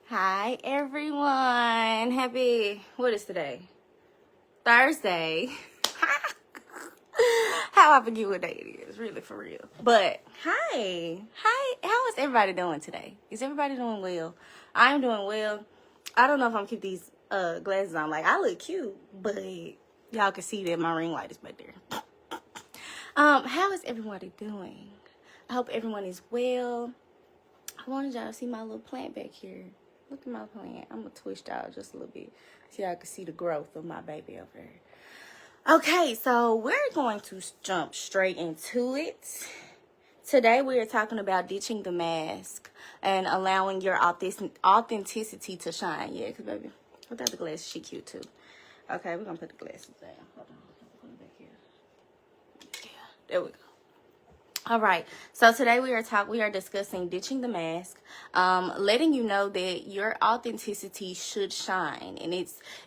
Hi everyone. What is today? Thursday. How I forget what day it is, really, for real. But hi, how is everybody doing today? Is everybody doing well? I'm doing well. I don't know if I'm keep these glasses on. Like, I look cute, but y'all can see that my ring light is back there. How is everybody doing? I hope everyone is well. I wanted y'all to see my little plant back here. Look at my plant. I'm going to twist out just a little bit so y'all can see the growth of my baby over there. Okay, so we're going to jump straight into it. Today we are talking about ditching the mask and allowing your authenticity to shine. Yeah, because baby, without the glasses, she cute too. Okay, we're going to put the glasses down. Hold on. Put them back here. Yeah, there we go. All right, so today we are discussing ditching the mask, letting you know that your authenticity should shine, and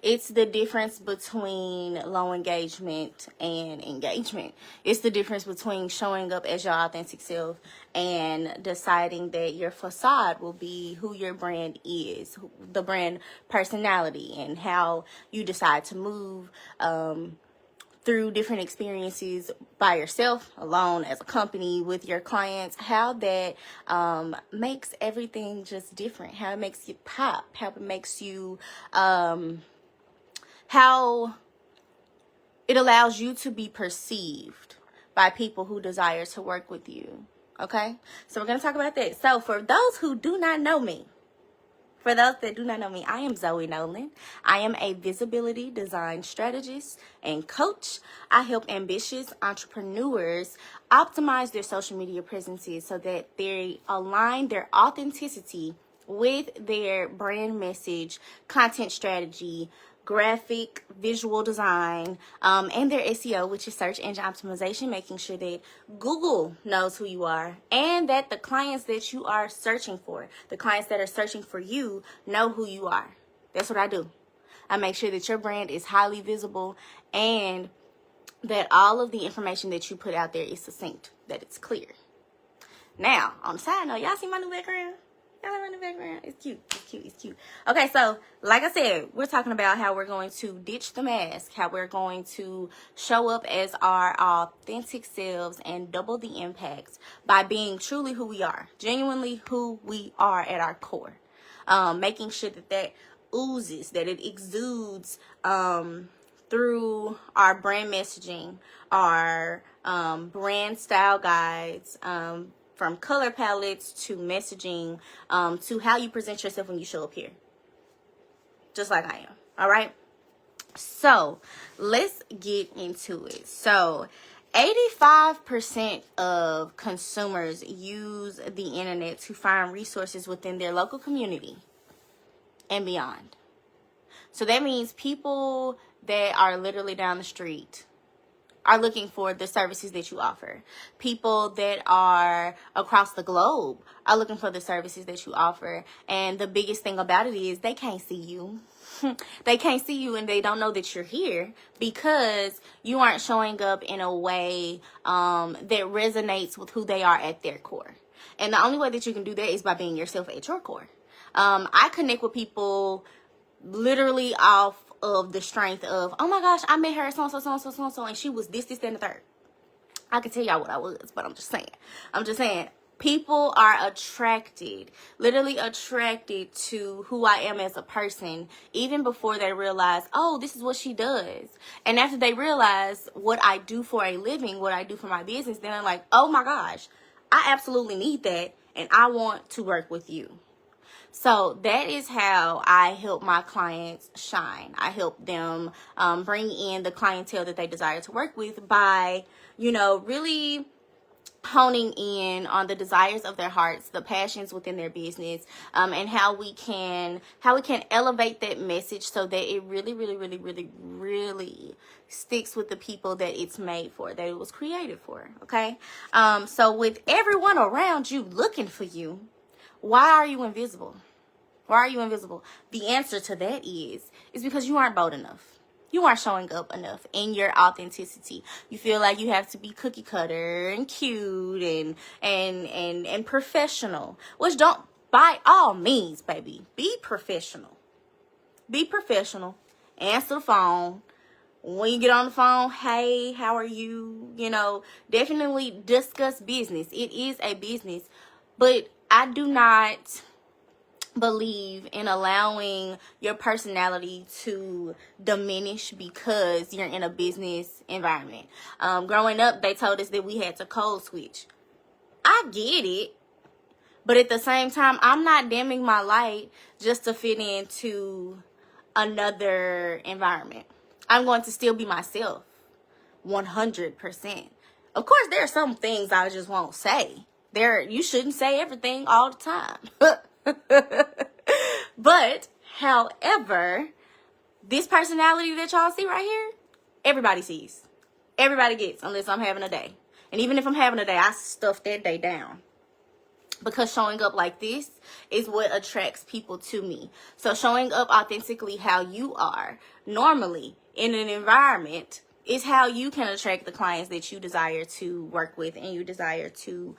it's the difference between low engagement and engagement. It's the difference between showing up as your authentic self and deciding that your facade will be who your brand is, the brand personality, and how you decide to move through different experiences by yourself, alone, as a company, with your clients, how that makes everything just different, how it makes you pop, how it makes you, how it allows you to be perceived by people who desire to work with you, okay? So we're going to talk about that. So for those who do not know me, I am Zoe Nolan. I am a visibility design strategist and coach. I help ambitious entrepreneurs optimize their social media presences so that they align their authenticity with their brand message, content strategy, graphic, visual design, and their SEO, which is search engine optimization, making sure that Google knows who you are and that the clients that you are searching for, the clients that are searching for you, know who you are. That's what I do. I make sure that your brand is highly visible and that all of the information that you put out there is succinct, that it's clear. Now, on the side note, y'all see my new background? Y'all in the background? It's cute. Okay, so like I said, we're talking about how we're going to ditch the mask, how we're going to show up as our authentic selves and double the impact by being truly who we are, genuinely who we are at our core. Making sure that oozes, that it exudes through our brand messaging, our brand style guides, from color palettes to messaging, to how you present yourself when you show up here. Just like I am. All right. So let's get into it. So 85% of consumers use the internet to find resources within their local community and beyond. So that means people that are literally down the street are looking for the services that you offer. People that are across the globe are looking for the services that you offer. And the biggest thing about it is they can't see you. They can't see you and they don't know that you're here because you aren't showing up in a way that resonates with who they are at their core. And the only way that you can do that is by being yourself at your core. I connect with people literally off of the strength of, oh my gosh, I met her so, and she was this, and the third. I can tell y'all what I was, but I'm just saying, people are literally attracted to who I am as a person, even before they realize, oh, this is what she does. And after they realize what I do for a living, what I do for my business, then they're like, oh my gosh, I absolutely need that, and I want to work with you. So that is how I help my clients shine. I help them bring in the clientele that they desire to work with by, really honing in on the desires of their hearts, the passions within their business, and how we can elevate that message so that it really sticks with the people that it's made for, that it was created for. Okay. So with everyone around you looking for you, why are you invisible? Why are you invisible? The answer to that is because you aren't bold enough. You aren't showing up enough in your authenticity. You feel like you have to be cookie cutter and cute and professional, which don't by all means, baby, be professional. Be professional. Answer the phone. When you get on the phone, hey, how are you? You know, definitely discuss business. It is a business. But I do not believe in allowing your personality to diminish because you're in a business environment. Growing up, they told us that we had to code switch. I get it. But at the same time, I'm not dimming my light just to fit into another environment. I'm going to still be myself 100%. Of course, there are some things I just won't say. You shouldn't say everything all the time. But, however, this personality that y'all see right here, everybody sees. Everybody gets, unless I'm having a day. And even if I'm having a day, I stuff that day down. Because showing up like this is what attracts people to me. So showing up authentically how you are normally in an environment is how you can attract the clients that you desire to work with and you desire to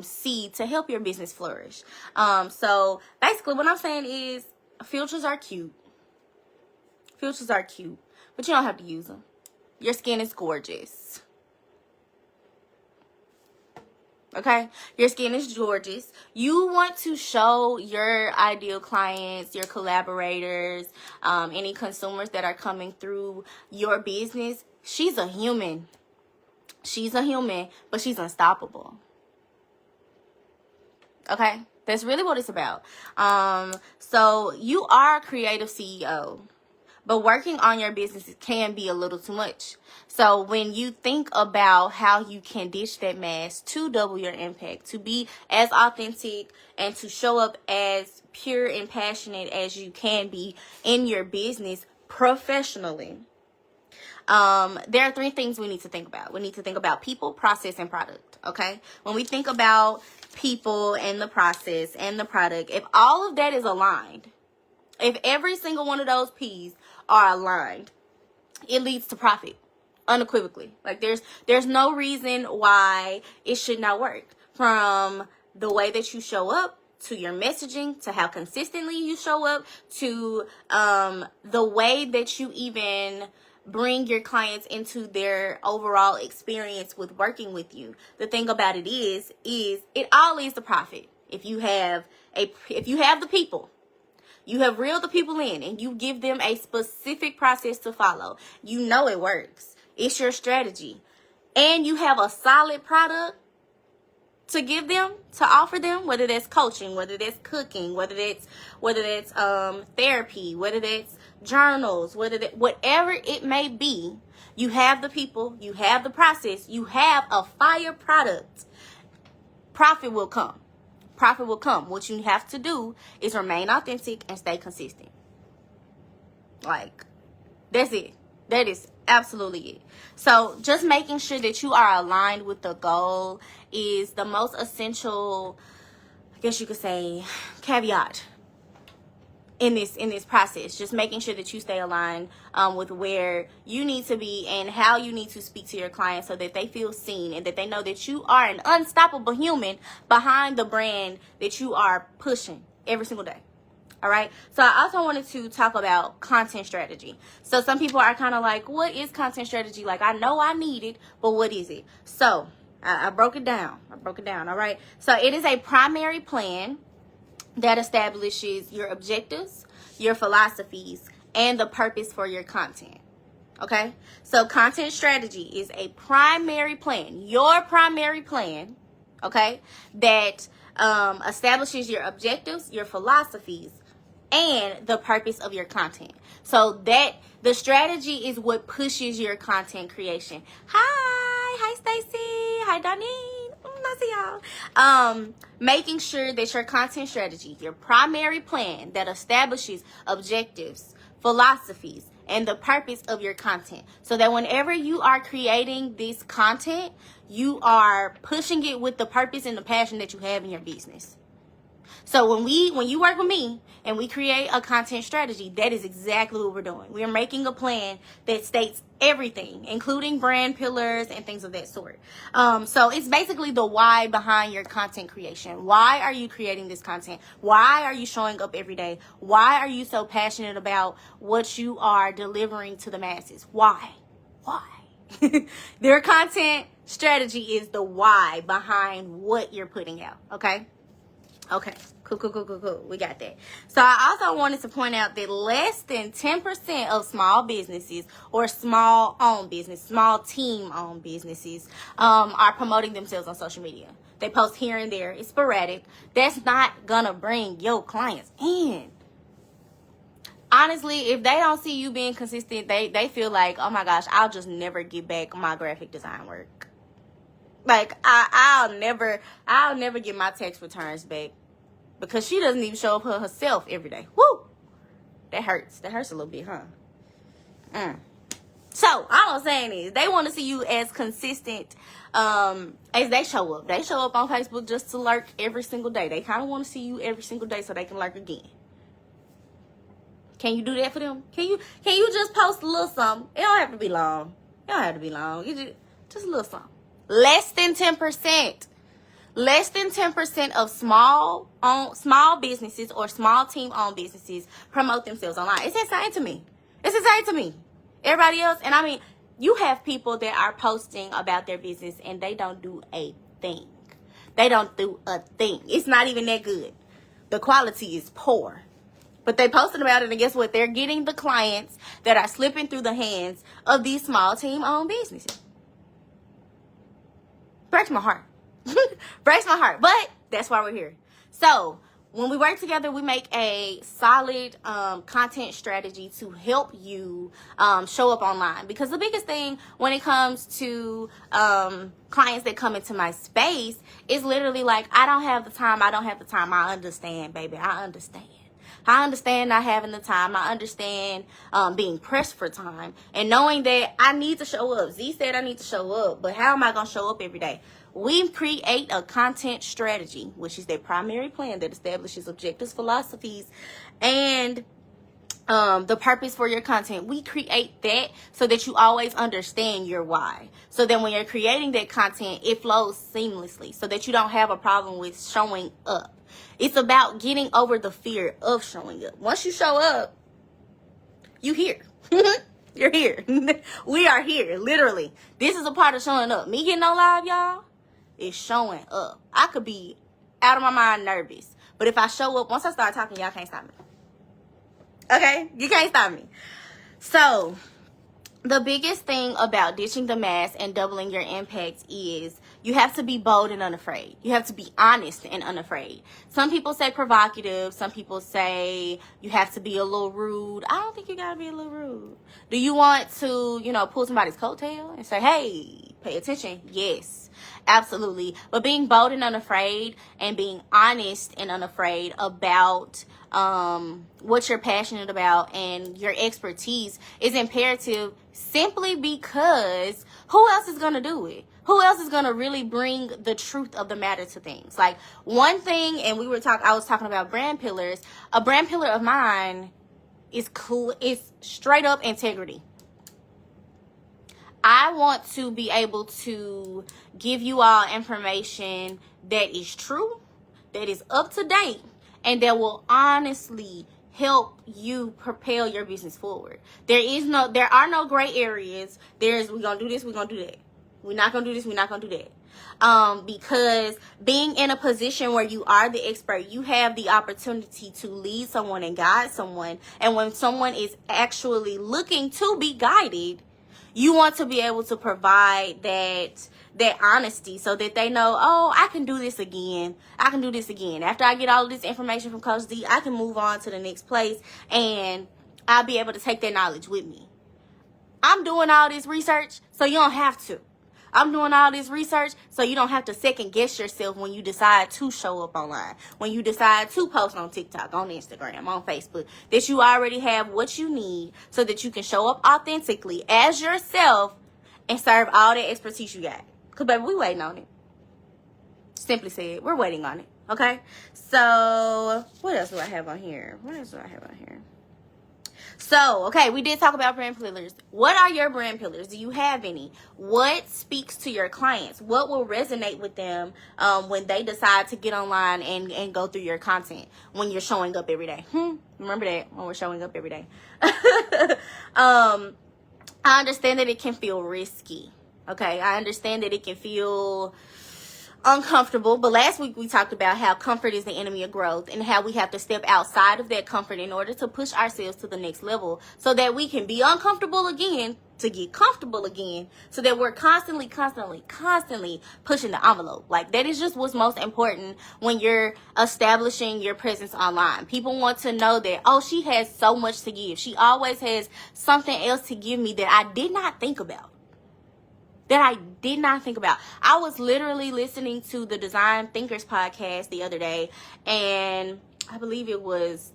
see to help your business flourish. So basically what I'm saying is filters are cute. Filters are cute, but you don't have to use them. Your skin is gorgeous. Okay, your skin is gorgeous. You want to show your ideal clients, your collaborators, any consumers that are coming through your business. She's a human. She's a human, but she's unstoppable. Okay, that's really what it's about. So you are a creative CEO. But working on your business can be a little too much. So when you think about how you can ditch that mask to double your impact, to be as authentic and to show up as pure and passionate as you can be in your business professionally, there are 3 things we need to think about. We need to think about people, process, and product. Okay? When we think about people and the process and the product, if all of that is aligned, if every single one of those P's are aligned, it leads to profit unequivocally. Like there's no reason why it should not work. From the way that you show up, to your messaging, to how consistently you show up, to the way that you even bring your clients into their overall experience with working with you. The thing about it is it all leads to profit. If you have the people, you have reeled the people in and you give them a specific process to follow. You know it works. It's your strategy. And you have a solid product to give them, to offer them, whether that's coaching, whether that's cooking, whether that's therapy, whether that's journals, whatever it may be. You have the people, you have the process, you have a fire product. Profit will come. Profit will come. What you have to do is remain authentic and stay consistent. Like, that's it. That is absolutely it. So just making sure that you are aligned with the goal is the most essential, I guess you could say, caveat in this process. Just making sure that you stay aligned with where you need to be and how you need to speak to your clients so that they feel seen and that they know that you are an unstoppable human behind the brand that you are pushing every single day. All right. So I also wanted to talk about content strategy. So some people are kind of like, what is content strategy? Like, I know I need it, but what is it? So I broke it down. All right. So it is a primary plan that establishes your objectives, your philosophies, and the purpose for your content. Okay? So content strategy is a primary plan, your primary plan, okay, that establishes your objectives, your philosophies, and the purpose of your content. So that the strategy is what pushes your content creation. Hi Stacy. Hi Donnie. I see y'all. Making sure that your content strategy, your primary plan that establishes objectives, philosophies, and the purpose of your content. So that whenever you are creating this content, you are pushing it with the purpose and the passion that you have in your business. So when you work with me and we create a content strategy, that is exactly what we're doing. We are making a plan that states everything, including brand pillars and things of that sort. So it's basically the why behind your content creation. Why are you creating this content? Why are you showing up every day? Why are you so passionate about what you are delivering to the masses? Why? Their content strategy is the why behind what you're putting out. Okay, cool. We got that. So I also wanted to point out that less than 10% of small businesses or small team owned businesses are promoting themselves on social media. They post here and there. It's sporadic. That's not gonna bring your clients in. Honestly, if they don't see you being consistent, they feel like, oh my gosh, I'll just never get back my graphic design work. Like I'll never get my tax returns back because she doesn't even show up for herself every day. Woo! That hurts. That hurts a little bit, huh? So all I'm saying is they want to see you as consistent as they show up. They show up on Facebook just to lurk every single day. They kind of want to see you every single day so they can lurk again. Can you do that for them? Can you just post a little something? It don't have to be long. You just a little something. Less than 10%. Less than 10% of small businesses or small team-owned businesses promote themselves online. It's insane to me. Everybody else, and I mean, you have people that are posting about their business and they don't do a thing. It's not even that good. The quality is poor. But they posted about it, and guess what? They're getting the clients that are slipping through the hands of these small team-owned businesses. Breaks my heart. But that's why we're here. So when we work together, we make a solid content strategy to help you show up online. Because the biggest thing when it comes to clients that come into my space is literally like, I don't have the time. I understand, baby. I understand not having the time. I understand being pressed for time and knowing that I need to show up. Z said I need to show up, but how am I going to show up every day? We create a content strategy, which is their primary plan that establishes objectives, philosophies, and the purpose for your content. We create that so that you always understand your why. So then when you're creating that content, it flows seamlessly so that you don't have a problem with showing up. It's about getting over the fear of showing up. Once you show up, you here. You're here. We are here, literally. This is a part of showing up. Me getting on live, y'all, is showing up. I could be out of my mind nervous, but if I show up, once I start talking, y'all can't stop me. Okay? You can't stop me. So the biggest thing about ditching the mask and doubling your impact is you have to be bold and unafraid. You have to be honest and unafraid. Some people say provocative. Some people say you have to be a little rude. I don't think you got to be a little rude. Do you want to, pull somebody's coattail and say, hey, pay attention? Yes, absolutely. But being bold and unafraid and being honest and unafraid about what you're passionate about and your expertise is imperative simply because who else is going to do it? Who else is going to really bring the truth of the matter to things? Like one thing, and I was talking about brand pillars. A brand pillar of mine is straight up integrity. I want to be able to give you all information that is true, that is up to date, and that will honestly help you propel your business forward. There are no gray areas. We're going to do this, we're going to do that. We're not going to do this, we're not going to do that. Because being in a position where you are the expert, you have the opportunity to lead someone and guide someone. And when someone is actually looking to be guided, you want to be able to provide that honesty so that they know, oh, I can do this again. After I get all of this information from Coach Z, I can move on to the next place and I'll be able to take that knowledge with me. I'm doing all this research so you don't have to. I'm doing all this research so you don't have to second guess yourself when you decide to show up online, when you decide to post on TikTok, on Instagram, on Facebook, that you already have what you need so that you can show up authentically as yourself and serve all that expertise you got. Because, baby, we waiting on it. Simply said, we're waiting on it. Okay, so what else do I have on here? So, okay, we did talk about brand pillars. What are your brand pillars? Do you have any? What speaks to your clients? What will resonate with them when they decide to get online and go through your content when you're showing up every day? Remember that, when we're showing up every day. I understand that it can feel risky. Okay, I understand that it can feel uncomfortable, but last week we talked about how comfort is the enemy of growth and how we have to step outside of that comfort in order to push ourselves to the next level so that we can be uncomfortable again to get comfortable again, so that we're constantly pushing the envelope. Like, that is just what's most important when you're establishing your presence online. People want to know that, oh, she has so much to give. She always has something else to give me that I did not think about. I was literally listening to the Design Thinkers podcast the other day, and I believe it was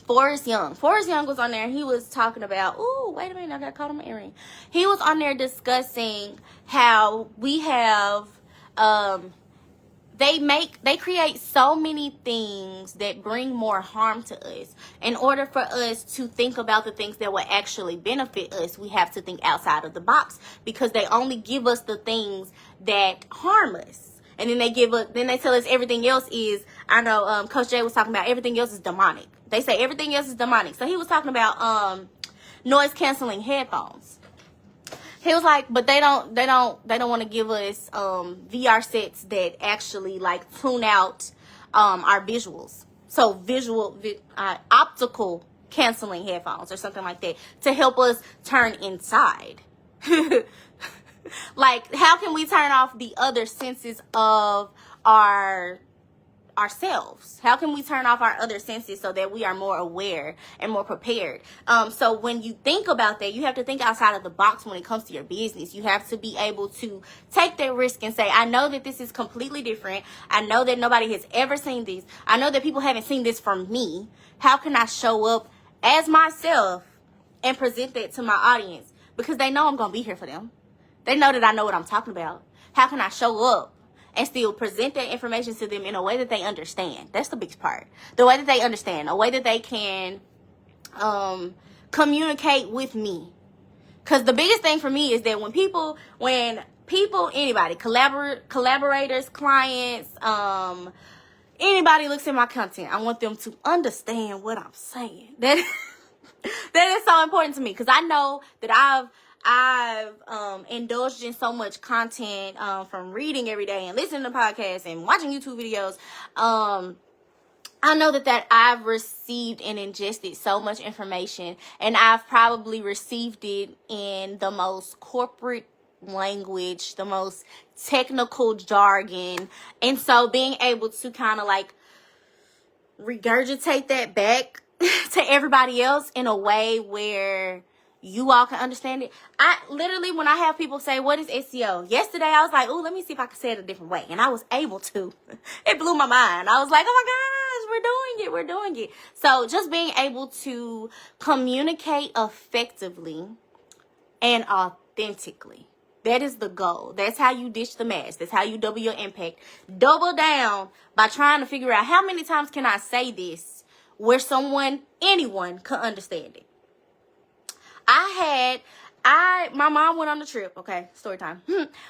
Forrest Young. Forrest Young was on there, and he was talking about, wait a minute, I got caught on my earring. He was on there discussing how we have, they create so many things that bring more harm to us. In order for us to think about the things that will actually benefit us, we have to think outside of the box, because they only give us the things that harm us. And then they tell us everything else is, I know Coach Jay was talking about everything else is demonic. They say everything else is demonic. So he was talking about noise canceling headphones. He was like, but they don't want to give us VR sets that actually like tune out our visuals. So optical canceling headphones or something like that to help us turn inside. Like, how can we turn off the other senses of ourselves? How can we turn off our other senses so that we are more aware and more prepared? So when you think about that, you have to think outside of the box when it comes to your business. You have to be able to take that risk and say, I know that this is completely different. I know that nobody has ever seen this. I know that people haven't seen this from me. How can I show up as myself and present that to my audience? Because they know I'm going to be here for them. They know that I know what I'm talking about. How can I show up and still present that information to them in a way that they understand? That's the biggest part. The way that they understand, a way that they can communicate with me. Because the biggest thing for me is that when people, anybody, collaborators, clients, anybody looks at my content, I want them to understand what I'm saying. That is so important to me, because I know that I've indulged in so much content from reading every day and listening to podcasts and watching YouTube videos. I know that I've received and ingested so much information, and I've probably received it in the most corporate language, the most technical jargon. And so being able to kind of like regurgitate that back to everybody else in a way where you all can understand it. I literally, when I have people say, what is SEO? Yesterday, I was like, let me see if I can say it a different way. And I was able to. It blew my mind. I was like, oh my gosh, we're doing it. So just being able to communicate effectively and authentically. That is the goal. That's how you ditch the mask. That's how you double your impact. Double down by trying to figure out how many times can I say this where anyone could understand it. My mom went on a trip. Okay, story time.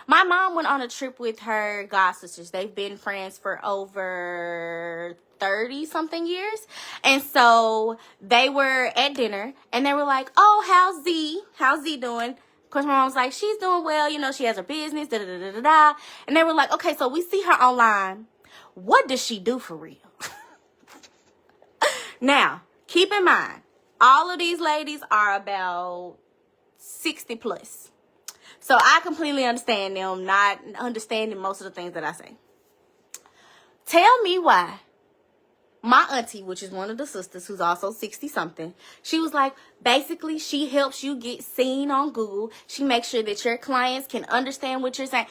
My mom went on a trip with her god sisters. They've been friends for over 30 something years. And so they were at dinner and they were like, oh, how's Z doing? Of course, my mom was like, she's doing well. You know, she has her business, da, da, da, da, da. And they were like, okay, so we see her online. What does she do for real? Now, keep in mind, all of these ladies are about 60 plus. So I completely understand them not understanding most of the things that I say. Tell me why my auntie, which is one of the sisters who's also 60 something, she was like, basically she helps you get seen on Google. She makes sure that your clients can understand what you're saying.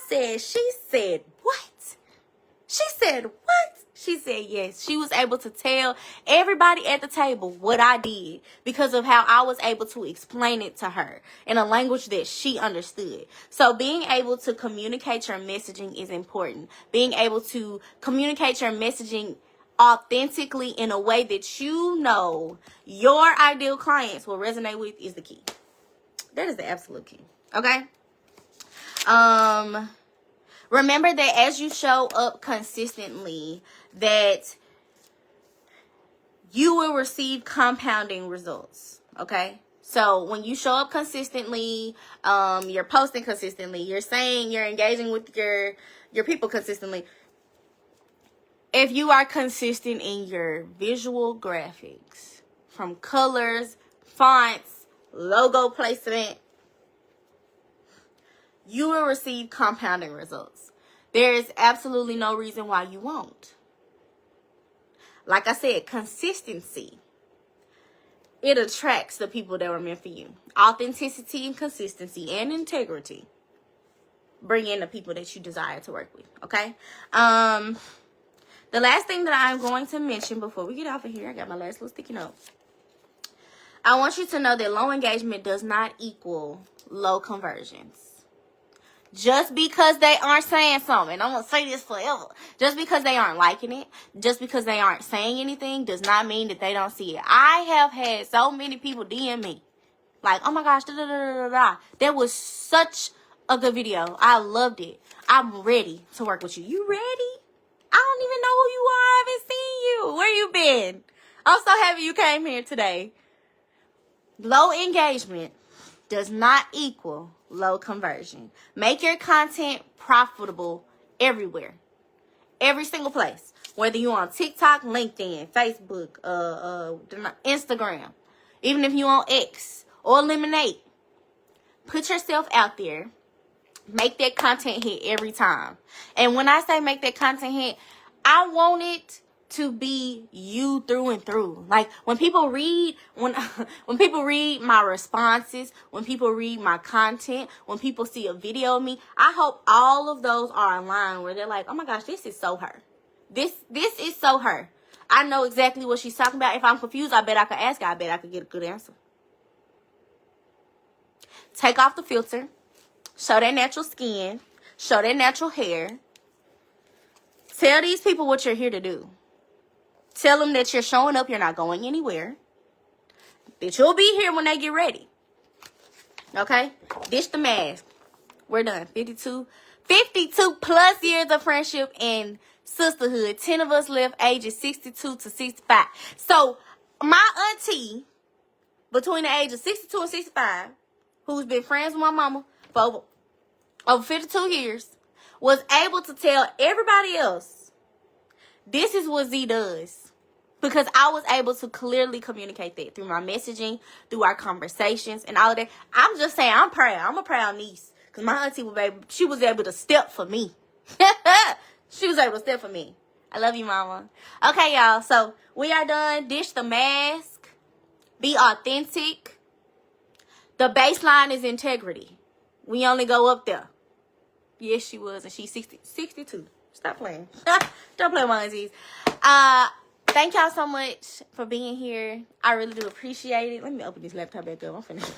She said, what? She said, what? She said yes. She was able to tell everybody at the table what I did because of how I was able to explain it to her in a language that she understood. So being able to communicate your messaging is important. Being able to communicate your messaging authentically in a way that you know your ideal clients will resonate with is the key. That is the absolute key. Okay? Remember that as you show up consistently, that you will receive compounding results. Okay? So when you show up consistently, you're posting consistently, you're saying you're engaging with your people consistently. If you are consistent in your visual graphics, from colors, fonts, logo placement, you will receive compounding results. There is absolutely no reason why you won't. Like I said, consistency. It attracts the people that were meant for you. Authenticity and consistency and integrity bring in the people that you desire to work with. Okay? The last thing that I'm going to mention before we get off of here, I got my last little sticky note. I want you to know that low engagement does not equal low conversions. Just because they aren't saying something, I'm going to say this forever. Just because they aren't liking it, just because they aren't saying anything, does not mean that they don't see it. I have had so many people DM me. Like, oh my gosh, da da da da da. That was such a good video. I loved it. I'm ready to work with you. You ready? I don't even know who you are. I haven't seen you. Where you been? I'm so happy you came here today. Low engagement does not equal low conversion. Make your content profitable everywhere. Every single place. Whether you're on TikTok, LinkedIn, Facebook, Instagram. Even if you're on X or Lemonade. Put yourself out there. Make that content hit every time. And when I say make that content hit, I want it to be you through and through. Like when people read, when people read my responses, when people read my content, when people see a video of me, I hope all of those are in line where they're like, oh my gosh, this is so her. This is so her. I know exactly what she's talking about. If I'm confused, I bet I could ask her. I bet I could get a good answer. Take off the filter. Show that natural skin. Show that natural hair. Tell these people what you're here to do. Tell them that you're showing up. You're not going anywhere. That you'll be here when they get ready. Okay? Ditch the mask. We're done. 52 plus years of friendship and sisterhood. 10 of us live ages 62 to 65. So, my auntie, between the ages of 62 and 65, who's been friends with my mama for over 52 years, was able to tell everybody else, this is what Z does. Because I was able to clearly communicate that through my messaging, through our conversations, and all of that. I'm just saying, I'm proud. I'm a proud niece. Because my auntie was able to step for me. She was able to step for me. I love you, mama. Okay, y'all. So, we are done. Ditch the mask. Be authentic. The baseline is integrity. We only go up there. Yes, she was. And she's 62. Stop playing. Don't play with my aunties. Thank y'all so much for being here. I really do appreciate it. Let me open this laptop back up. I'm finished.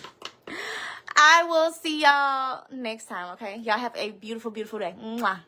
I will see y'all next time, okay? Y'all have a beautiful, beautiful day. Mwah.